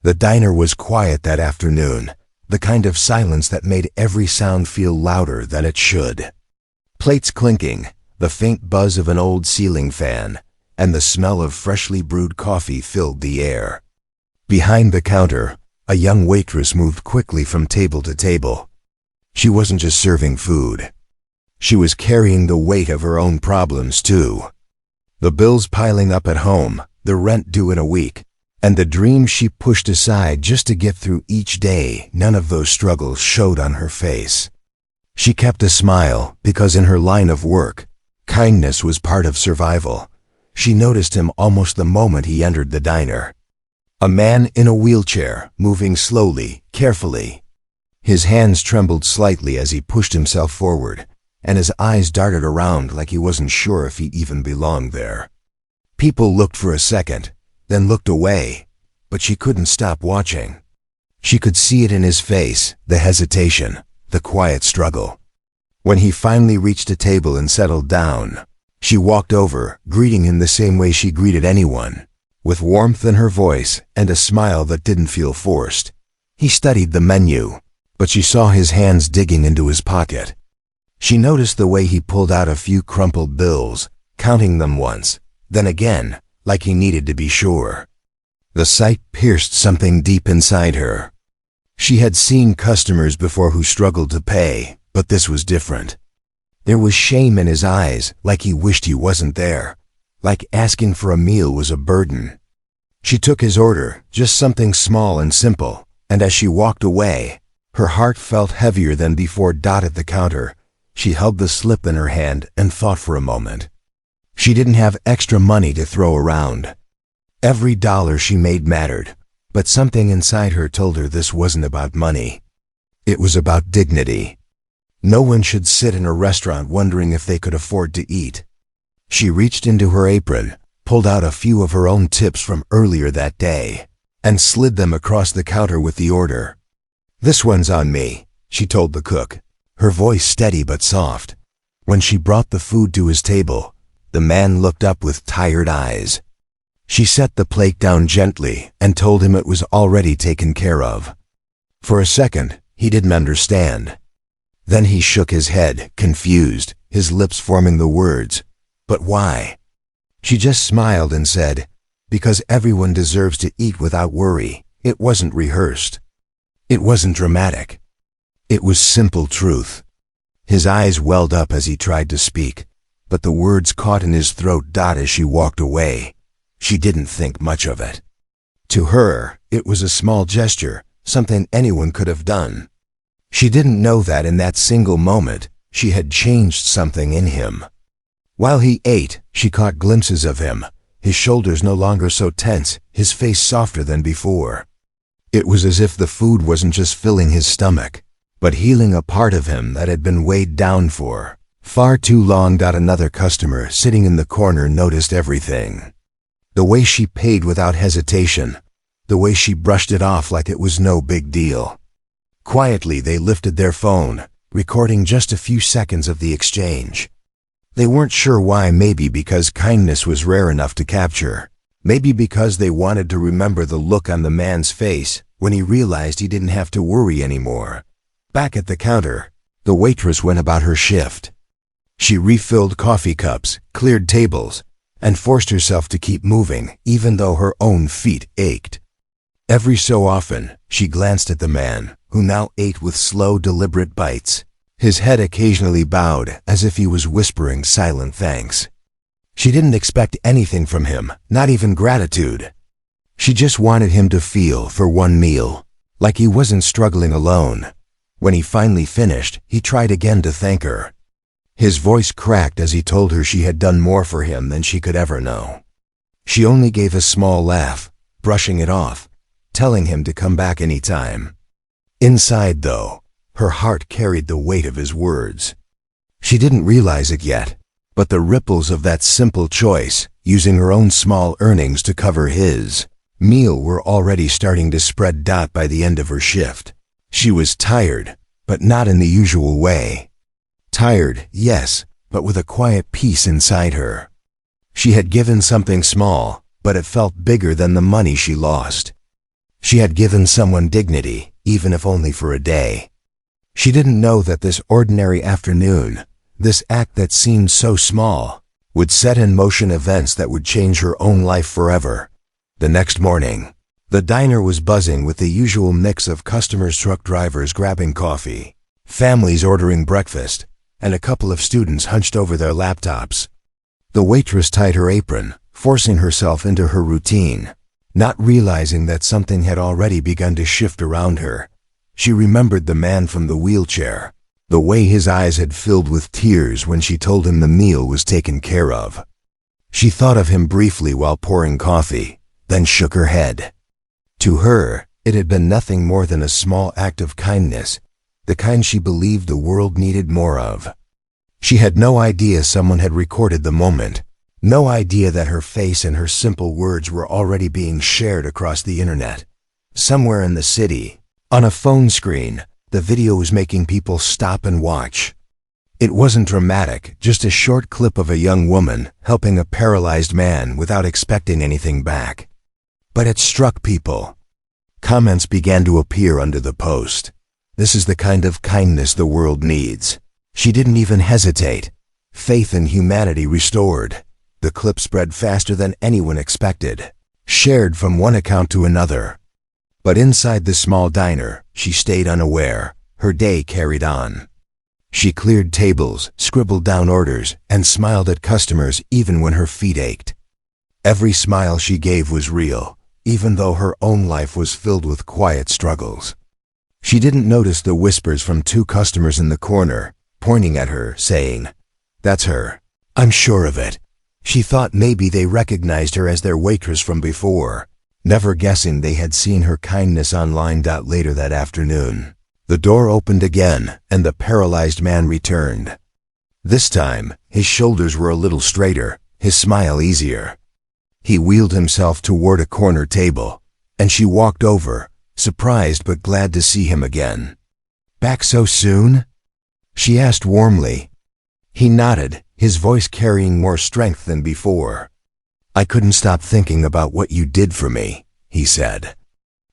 The diner was quiet that afternoon, the kind of silence that made every sound feel louder than it should. Plates clinking, the faint buzz of an old ceiling fan, and the smell of freshly brewed coffee filled the air. Behind the counter, a young waitress moved quickly from table to table. She wasn't just serving food. She was carrying the weight of her own problems, too. The bills piling up at home, the rent due in a week, and the dreams she pushed aside just to get through each day. None of those struggles showed on her face. She kept a smile because in her line of work, kindness was part of survival. She noticed him almost the moment he entered the diner. A man in a wheelchair, moving slowly, carefully. His hands trembled slightly as he pushed himself forward, and his eyes darted around like he wasn't sure if he even belonged there. People looked for a second, then looked away, but she couldn't stop watching. She could see it in his face, the hesitation, the quiet struggle. When he finally reached a table and settled down, she walked over, greeting him the same way she greeted anyone, with warmth in her voice and a smile that didn't feel forced. He studied the menu, but she saw his hands digging into his pocket. She noticed the way he pulled out a few crumpled bills, counting them once, then again, like he needed to be sure. The sight pierced something deep inside her. She had seen customers before who struggled to pay, but this was different. There was shame in his eyes, like he wished he wasn't there, like asking for a meal was a burden. She took his order, just something small and simple, and as she walked away, her heart felt heavier than before. At the counter, she held the slip in her hand and thought for a moment. She didn't have extra money to throw around. Every dollar she made mattered, but something inside her told her this wasn't about money. It was about dignity. No one should sit in a restaurant wondering if they could afford to eat. She reached into her apron, pulled out a few of her own tips from earlier that day, and slid them across the counter with the order. "This one's on me," she told the cook, her voice steady but soft. When she brought the food to his table, the man looked up with tired eyes. She set the plate down gently and told him it was already taken care of. For a second, he didn't understand. Then he shook his head, confused, his lips forming the words, "But why?" She just smiled and said, "Because everyone deserves to eat without worry." It wasn't rehearsed. It wasn't dramatic. It was simple truth. His eyes welled up as he tried to speak, but the words caught in his throat. As she walked away, she didn't think much of it. To her, it was a small gesture, something anyone could have done. She didn't know that in that single moment, she had changed something in him. While he ate, she caught glimpses of him, his shoulders no longer so tense, his face softer than before. It was as if the food wasn't just filling his stomach, but healing a part of him that had been weighed down for far too long. Another customer sitting in the corner noticed everything. The way she paid without hesitation, the way she brushed it off like it was no big deal. Quietly they lifted their phone, recording just a few seconds of the exchange. They weren't sure why, maybe because kindness was rare enough to capture, maybe because they wanted to remember the look on the man's face when he realized he didn't have to worry anymore. Back at the counter, the waitress went about her shift. She refilled coffee cups, cleared tables, and forced herself to keep moving, even though her own feet ached. Every so often, she glanced at the man, who now ate with slow, deliberate bites, his head occasionally bowed as if he was whispering silent thanks. She didn't expect anything from him, not even gratitude. She just wanted him to feel, for one meal, like he wasn't struggling alone. When he finally finished, he tried again to thank her. His voice cracked as he told her she had done more for him than she could ever know. She only gave a small laugh, brushing it off, telling him to come back any time. Inside, though, her heart carried the weight of his words. She didn't realize it yet, but the ripples of that simple choice, using her own small earnings to cover his meal, were already starting to spread. By the end of her shift, she was tired, but not in the usual way. Tired, yes, but with a quiet peace inside her. She had given something small, but it felt bigger than the money she lost. She had given someone dignity, even if only for a day. She didn't know that this ordinary afternoon, this act that seemed so small, would set in motion events that would change her own life forever. The next morning, the diner was buzzing with the usual mix of customers, truck drivers grabbing coffee, families ordering breakfast, and a couple of students hunched over their laptops. The waitress tied her apron, forcing herself into her routine, not realizing that something had already begun to shift around her. She remembered the man from the wheelchair, the way his eyes had filled with tears when she told him the meal was taken care of. She thought of him briefly while pouring coffee, then shook her head. To her, it had been nothing more than a small act of kindness, the kind she believed the world needed more of. She had no idea someone had recorded the moment, no idea that her face and her simple words were already being shared across the internet. Somewhere in the city, on a phone screen, the video was making people stop and watch. It wasn't dramatic, just a short clip of a young woman helping a paralyzed man without expecting anything back. But it struck people. Comments began to appear under the post. "This is the kind of kindness the world needs." She didn't even hesitate. Faith in humanity restored. The clip spread faster than anyone expected, shared from one account to another. But inside the small diner, she stayed unaware. Her day carried on. She cleared tables, scribbled down orders, and smiled at customers even when her feet ached. Every smile she gave was real, even though her own life was filled with quiet struggles. She didn't notice the whispers from two customers in the corner, pointing at her, saying, "That's her. I'm sure of it." She thought maybe they recognized her as their waitress from before, never guessing they had seen her kindness online. Later that afternoon, the door opened again and the paralyzed man returned. This time, his shoulders were a little straighter, his smile easier. He wheeled himself toward a corner table, and she walked over, surprised but glad to see him again. "Back so soon?" she asked warmly. He nodded, his voice carrying more strength than before. "I couldn't stop thinking about what you did for me," he said.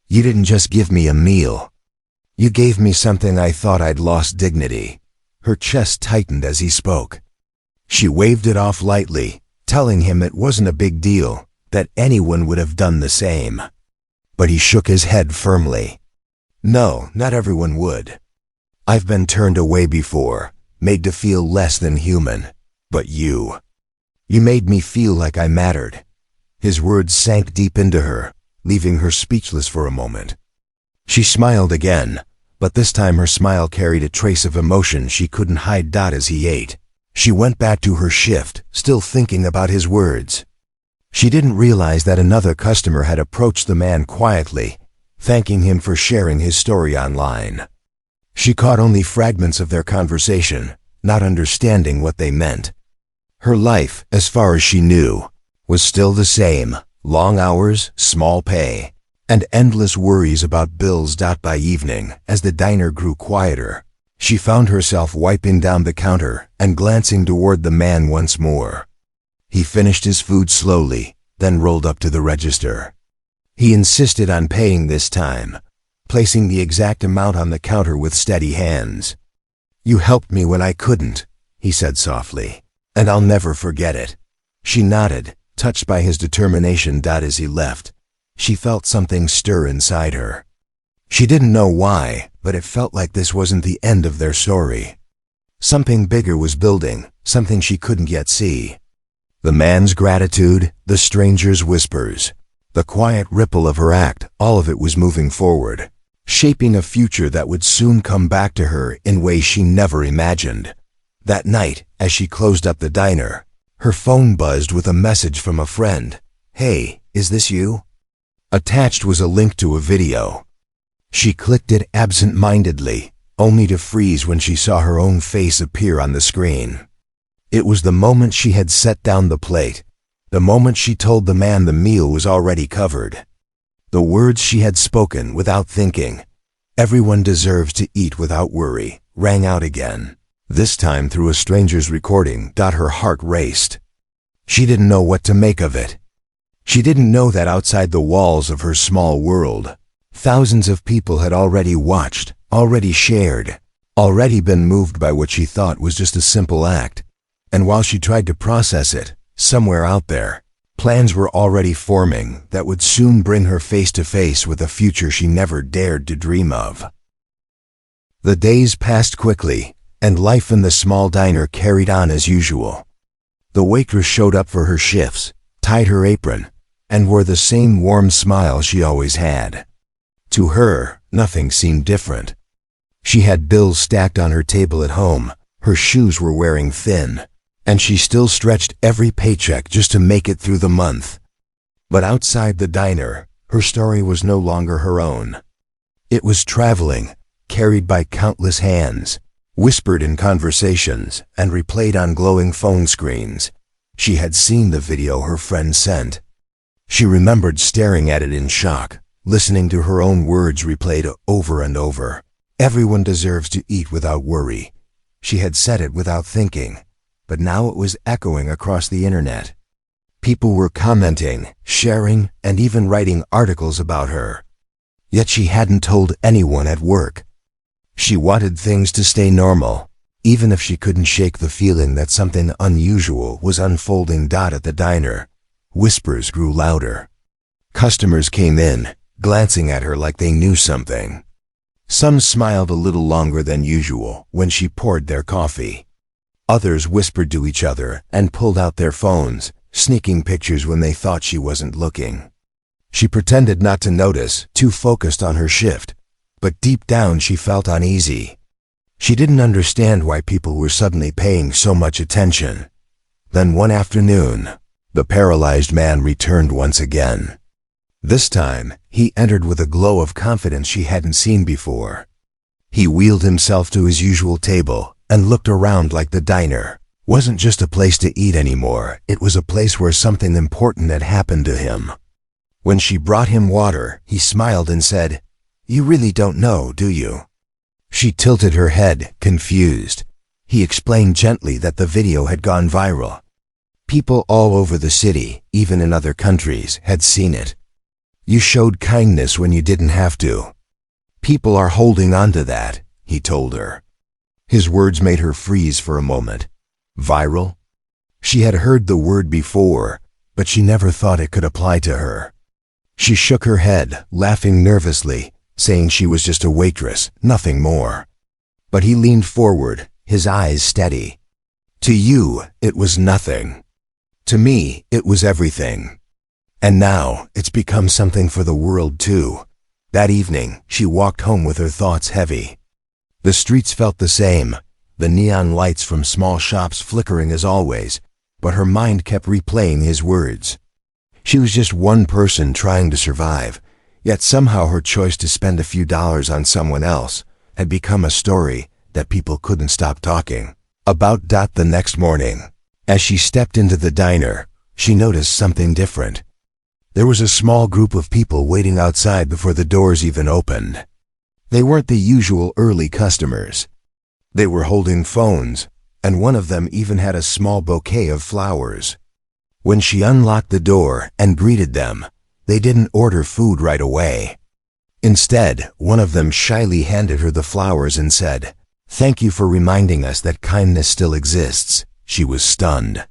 "You didn't just give me a meal. You gave me something I thought I'd lost dignity." Her chest tightened as he spoke. She waved it off lightly, telling him it wasn't a big deal, that anyone would have done the same. But he shook his head firmly. "No, not everyone would. I've been turned away before, made to feel less than human. But you made me feel like I mattered." His words sank deep into her, leaving her speechless for a moment. She smiled again, but this time her smile carried a trace of emotion she couldn't hide. As he ate, she went back to her shift, still thinking about his words. She didn't realize that another customer had approached the man quietly, thanking him for sharing his story online. She caught only fragments of their conversation, not understanding what they meant. Her life, as far as she knew, was still the same: long hours, small pay, and endless worries about bills. By evening, as the diner grew quieter, she found herself wiping down the counter and glancing toward the man once more. He finished his food slowly, then rolled up to the register. He insisted on paying this time, placing the exact amount on the counter with steady hands. "You helped me when I couldn't," he said softly, "and I'll never forget it." She nodded, touched by his determination. As he left, she felt something stir inside her. She didn't know why, but it felt like this wasn't the end of their story. Something bigger was building, something she couldn't yet see. The man's gratitude, the stranger's whispers, the quiet ripple of her act, all of it was moving forward, shaping a future that would soon come back to her in ways she never imagined. That night, as she closed up the diner, her phone buzzed with a message from a friend. "Hey, is this you?" Attached was a link to a video. She clicked it absent-mindedly, only to freeze when she saw her own face appear on the screen. It was the moment she had set down the plate, the moment she told the man the meal was already covered. The words she had spoken without thinking, "Everyone deserves to eat without worry," rang out again, this time through a stranger's recording. Her heart raced. She didn't know what to make of it. She didn't know that outside the walls of her small world, Thousands of people had already watched, already shared, already been moved by what she thought was just a simple act. And while she tried to process it, somewhere out there, plans were already forming that would soon bring her face to face with a future she never dared to dream of. The days passed quickly, and life in the small diner carried on as usual. The waitress showed up for her shifts, tied her apron, and wore the same warm smile she always had. To her, nothing seemed different. She had bills stacked on her table at home, her shoes were wearing thin, and she still stretched every paycheck just to make it through the month. But outside the diner, her story was no longer her own. It was traveling, carried by countless hands, whispered in conversations, and replayed on glowing phone screens. She had seen the video her friend sent. She remembered staring at it in shock, listening to her own words replayed over and over. Everyone deserves to eat without worry. She had said it without thinking, but now it was echoing across the internet. People were commenting, sharing, and even writing articles about her. Yet she hadn't told anyone at work. She wanted things to stay normal, even if she couldn't shake the feeling that something unusual was unfolding. At the diner, whispers grew louder. Customers came in, glancing at her like they knew something. Some smiled a little longer than usual when she poured their coffee. Others whispered to each other and pulled out their phones, sneaking pictures when they thought she wasn't looking. She pretended not to notice, too focused on her shift, but deep down she felt uneasy. She didn't understand why people were suddenly paying so much attention. Then one afternoon, the paralyzed man returned once again. This time, he entered with a glow of confidence she hadn't seen before. He wheeled himself to his usual table and looked around like the diner wasn't just a place to eat anymore, it was a place where something important had happened to him. When she brought him water, he smiled and said, "You really don't know, do you?" She tilted her head, confused. He explained gently that the video had gone viral. People all over the city, even in other countries, had seen it. "You showed kindness when you didn't have to. People are holding on to that," he told her. His words made her freeze for a moment. Viral? She had heard the word before, but she never thought it could apply to her. She shook her head, laughing nervously, saying she was just a waitress, nothing more. But he leaned forward, his eyes steady. "To you, it was nothing. To me, it was everything. And now, it's become something for the world too." That evening, she walked home with her thoughts heavy. The streets felt the same, the neon lights from small shops flickering as always, but her mind kept replaying his words. She was just one person trying to survive, yet somehow her choice to spend a few dollars on someone else had become a story that people couldn't stop talking about. The next morning, as she stepped into the diner, she noticed something different. There was a small group of people waiting outside before the doors even opened. They weren't the usual early customers. They were holding phones, and one of them even had a small bouquet of flowers. When she unlocked the door and greeted them, they didn't order food right away. Instead, one of them shyly handed her the flowers and said, "Thank you for reminding us that kindness still exists." She was stunned.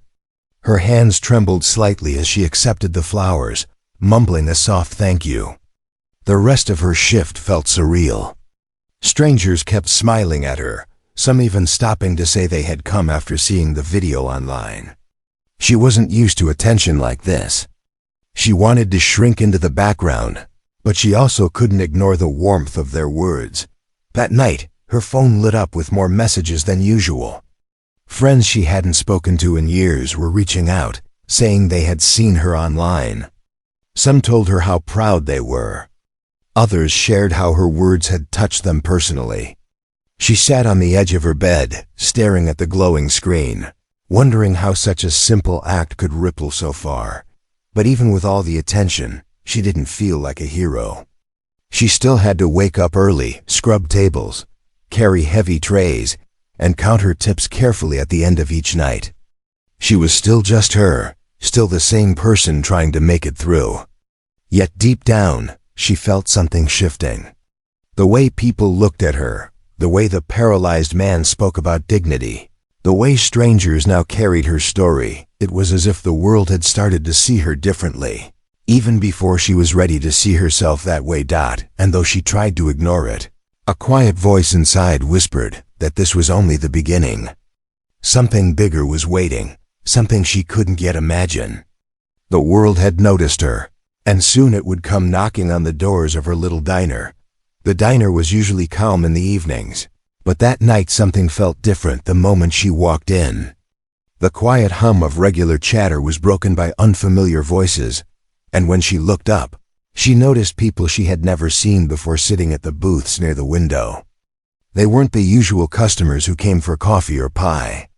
Her hands trembled slightly as she accepted the flowers, mumbling a soft thank you. The rest of her shift felt surreal. Strangers kept smiling at her, some even stopping to say they had come after seeing the video online. She wasn't used to attention like this. She wanted to shrink into the background, but she also couldn't ignore the warmth of their words. That night, her phone lit up with more messages than usual. Friends she hadn't spoken to in years were reaching out, saying they had seen her online. Some told her how proud they were. Others shared how her words had touched them personally. She sat on the edge of her bed, staring at the glowing screen, wondering how such a simple act could ripple so far. But even with all the attention, she didn't feel like a hero. She still had to wake up early, scrub tables, carry heavy trays, and count her tips carefully at the end of each night. She was still just her, still the same person trying to make it through. Yet deep down, she felt something shifting. The way people looked at her, the way the paralyzed man spoke about dignity, the way strangers now carried her story, it was as if the world had started to see her differently, even before she was ready to see herself that way. And though she tried to ignore it, a quiet voice inside whispered that this was only the beginning. Something bigger was waiting, something she couldn't yet imagine. The world had noticed her, and soon it would come knocking on the doors of her little diner. The diner was usually calm in the evenings, but that night something felt different the moment she walked in. The quiet hum of regular chatter was broken by unfamiliar voices, and when she looked up, she noticed people she had never seen before sitting at the booths near the window. They weren't the usual customers who came for coffee or pie.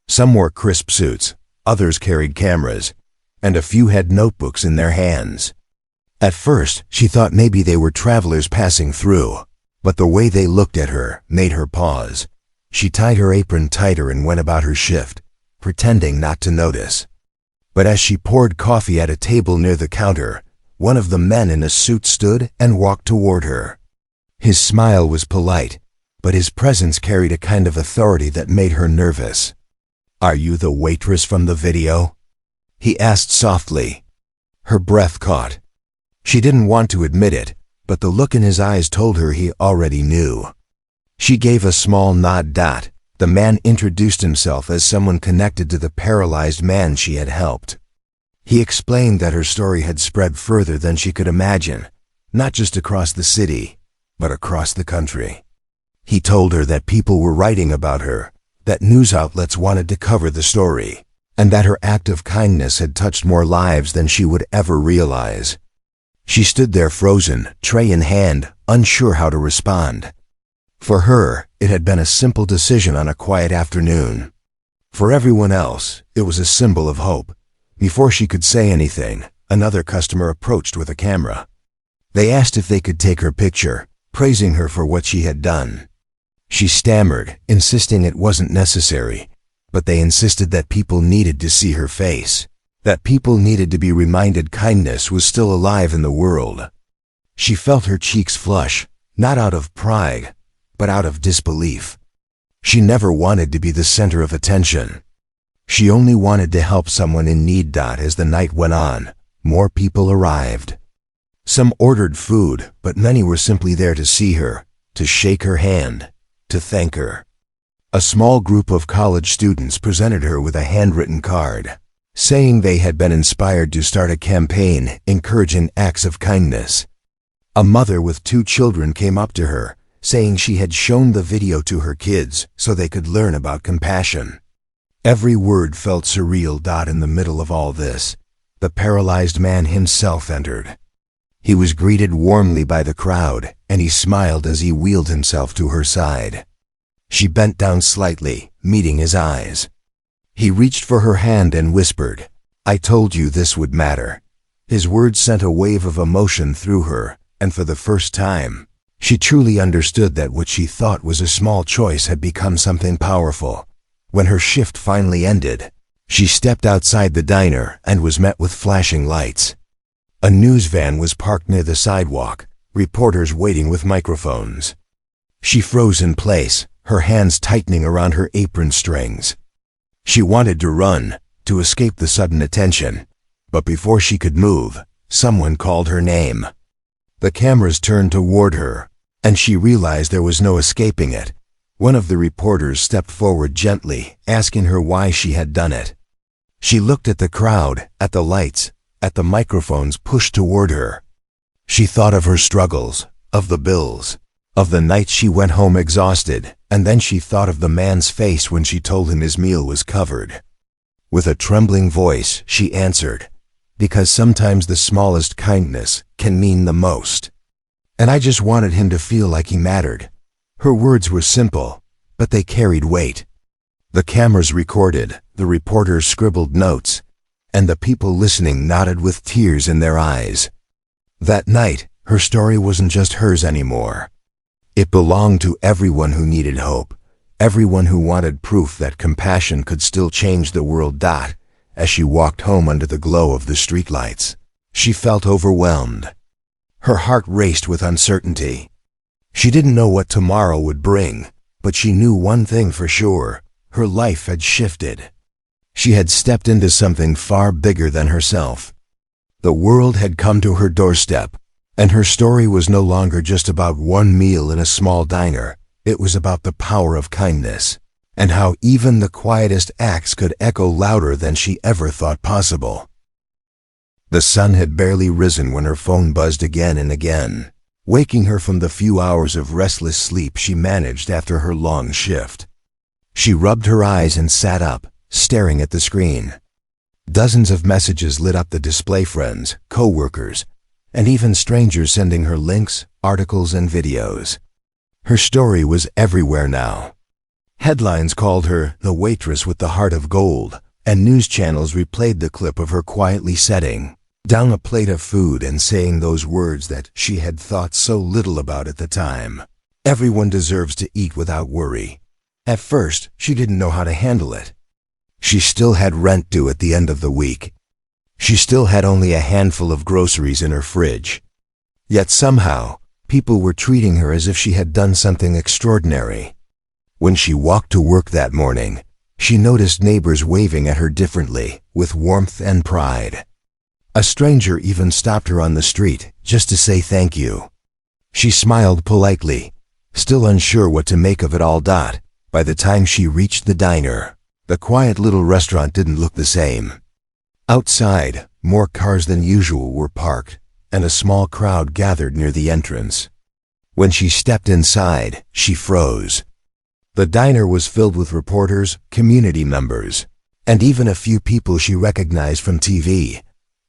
Some wore crisp suits, others carried cameras, and a few had notebooks in their hands. At first, she thought maybe they were travelers passing through, but the way they looked at her made her pause. She tied her apron tighter and went about her shift, pretending not to notice. But as she poured coffee at a table near the counter, one of the men in a suit stood and walked toward her. His smile was polite, but his presence carried a kind of authority that made her nervous. "Are you the waitress from the video?" he asked softly. Her breath caught. She didn't want to admit it, but the look in his eyes told her he already knew. She gave a small nod. The man introduced himself as someone connected to the paralyzed man she had helped. He explained that her story had spread further than she could imagine, not just across the city, but across the country. He told her that people were writing about her, that news outlets wanted to cover the story, and that her act of kindness had touched more lives than she would ever realize. She stood there frozen, tray in hand, unsure how to respond. For her, it had been a simple decision on a quiet afternoon. For everyone else, it was a symbol of hope. Before she could say anything, another customer approached with a camera. They asked if they could take her picture, praising her for what she had done. She stammered, insisting it wasn't necessary, but they insisted that people needed to see her face, that people needed to be reminded kindness was still alive in the world. She felt her cheeks flush, not out of pride, but out of disbelief. She never wanted to be the center of attention. She only wanted to help someone in need. As the night went on, more people arrived. Some ordered food, but many were simply there to see her, to shake her hand, to thank her. A small group of college students presented her with a handwritten card, saying they had been inspired to start a campaign encouraging acts of kindness. A mother with 2 children came up to her, saying she had shown the video to her kids so they could learn about compassion. Every word felt surreal. In the middle of all this, the paralyzed man himself entered. He was greeted warmly by the crowd, and he smiled as he wheeled himself to her side. She bent down slightly, meeting his eyes. He reached for her hand and whispered, "I told you this would matter." His words sent a wave of emotion through her, and for the first time, she truly understood that what she thought was a small choice had become something powerful. When her shift finally ended, she stepped outside the diner and was met with flashing lights. A news van was parked near the sidewalk, reporters waiting with microphones. She froze in place, her hands tightening around her apron strings. She wanted to run, to escape the sudden attention, but before she could move, someone called her name. The cameras turned toward her, and she realized there was no escaping it. One of the reporters stepped forward gently, asking her why she had done it. She looked at the crowd, at the lights, at the microphones pushed toward her. She thought of her struggles, of the bills, of the nights she went home exhausted, and then she thought of the man's face when she told him his meal was covered. With a trembling voice, she answered, "Because sometimes the smallest kindness can mean the most. And I just wanted him to feel like he mattered." Her words were simple, but they carried weight. The cameras recorded, the reporters scribbled notes, and the people listening nodded with tears in their eyes. That night, her story wasn't just hers anymore. It belonged to everyone who needed hope, everyone who wanted proof that compassion could still change the world. As she walked home under the glow of the streetlights, she felt overwhelmed. Her heart raced with uncertainty. She didn't know what tomorrow would bring, but she knew one thing for sure: her life had shifted. She had stepped into something far bigger than herself. The world had come to her doorstep, and her story was no longer just about one meal in a small diner. It was about the power of kindness, and how even the quietest acts could echo louder than she ever thought possible. The sun had barely risen when her phone buzzed again and again, waking her from the few hours of restless sleep she managed after her long shift. She rubbed her eyes and sat up, staring at the screen. Dozens of messages lit up the display: friends, co-workers, and even strangers sending her links, articles, and videos. Her story was everywhere now. Headlines called her the waitress with the heart of gold, and news channels replayed the clip of her quietly setting down a plate of food and saying those words that she had thought so little about at the time: "Everyone deserves to eat without worry." At first, she didn't know how to handle it. She still had rent due at the end of the week. She still had only a handful of groceries in her fridge. Yet somehow, people were treating her as if she had done something extraordinary. When she walked to work that morning, she noticed neighbors waving at her differently, with warmth and pride. A stranger even stopped her on the street, just to say thank you. She smiled politely, still unsure what to make of it all. By the time she reached the diner, the quiet little restaurant didn't look the same. Outside, more cars than usual were parked, and a small crowd gathered near the entrance. When she stepped inside, she froze. The diner was filled with reporters, community members, and even a few people she recognized from TV.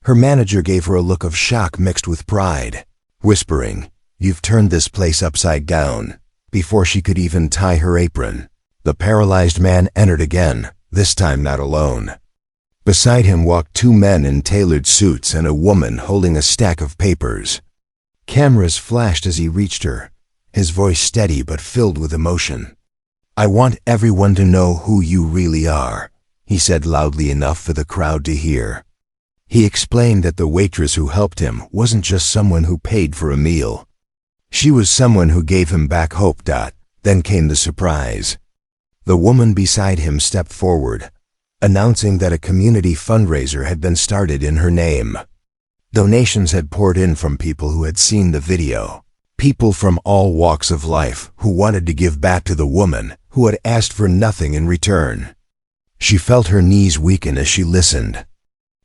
Her manager gave her a look of shock mixed with pride, whispering, "You've turned this place upside down," before she could even tie her apron. The paralyzed man entered again, this time not alone. Beside him walked two men in tailored suits and a woman holding a stack of papers. Cameras flashed as he reached her, his voice steady but filled with emotion. "I want everyone to know who you really are," he said loudly enough for the crowd to hear. He explained that the waitress who helped him wasn't just someone who paid for a meal. She was someone who gave him back hope. Then came the surprise. The woman beside him stepped forward, announcing that a community fundraiser had been started in her name. Donations had poured in from people who had seen the video, people from all walks of life who wanted to give back to the woman who had asked for nothing in return. She felt her knees weaken as she listened.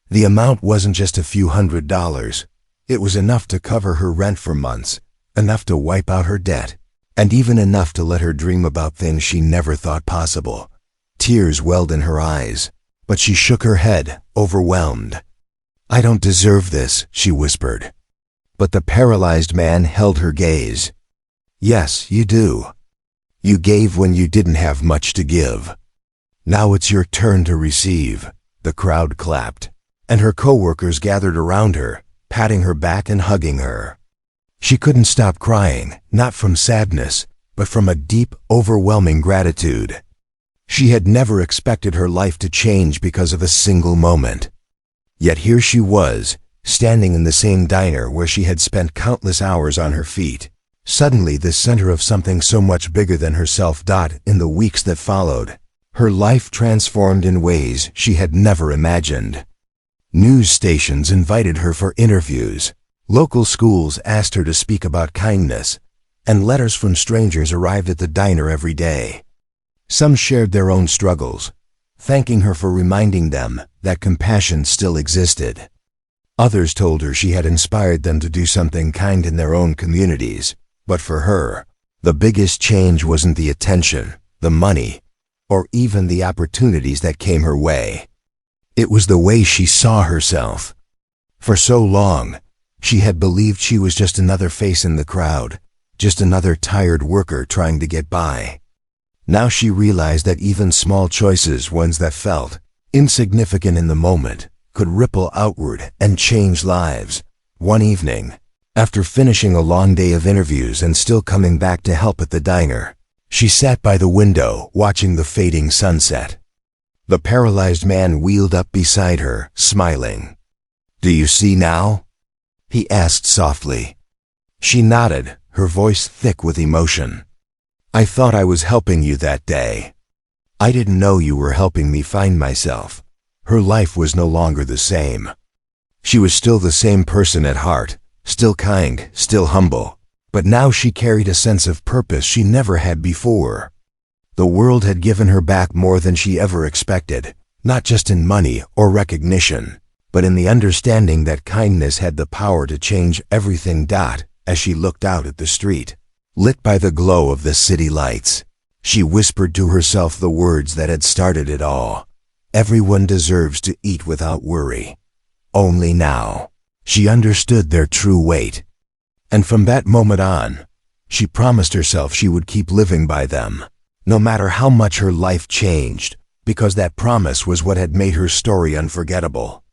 The amount wasn't just a few $100s. It was enough to cover her rent for months, enough to wipe out her debt, and even enough to let her dream about things she never thought possible. Tears welled in her eyes, but she shook her head, overwhelmed. "I don't deserve this," she whispered. But the paralyzed man held her gaze. "Yes, you do. You gave when you didn't have much to give. Now it's your turn to receive." The crowd clapped, and her coworkers gathered around her, patting her back and hugging her. She couldn't stop crying, not from sadness, but from a deep, overwhelming gratitude. She had never expected her life to change because of a single moment. Yet here she was, standing in the same diner where she had spent countless hours on her feet, suddenly the center of something so much bigger than herself. In the weeks that followed, her life transformed in ways she had never imagined. News stations invited her for interviews. Local schools asked her to speak about kindness, and letters from strangers arrived at the diner every day. Some shared their own struggles, thanking her for reminding them that compassion still existed. Others told her she had inspired them to do something kind in their own communities. But for her, the biggest change wasn't the attention, the money, or even the opportunities that came her way. It was the way she saw herself. For so long, she had believed she was just another face in the crowd, just another tired worker trying to get by. Now she realized that even small choices, ones that felt insignificant in the moment, could ripple outward and change lives. One evening, after finishing a long day of interviews and still coming back to help at the diner, she sat by the window watching the fading sunset. The paralyzed man wheeled up beside her, smiling. "Do you see now?" he asked softly. She nodded, her voice thick with emotion. I thought I was helping you that day. I didn't know you were helping me find myself. Her life was no longer the same. She was still the same person at heart, still kind, still humble, but now she carried a sense of purpose she never had before. The world had given her back more than she ever expected, not just in money or recognition, but in the understanding that kindness had the power to change everything. As she looked out at the street, lit by the glow of the city lights, she whispered to herself the words that had started it all. Everyone deserves to eat without worry. Only now, she understood their true weight. And from that moment on, she promised herself she would keep living by them, no matter how much her life changed, because that promise was what had made her story unforgettable.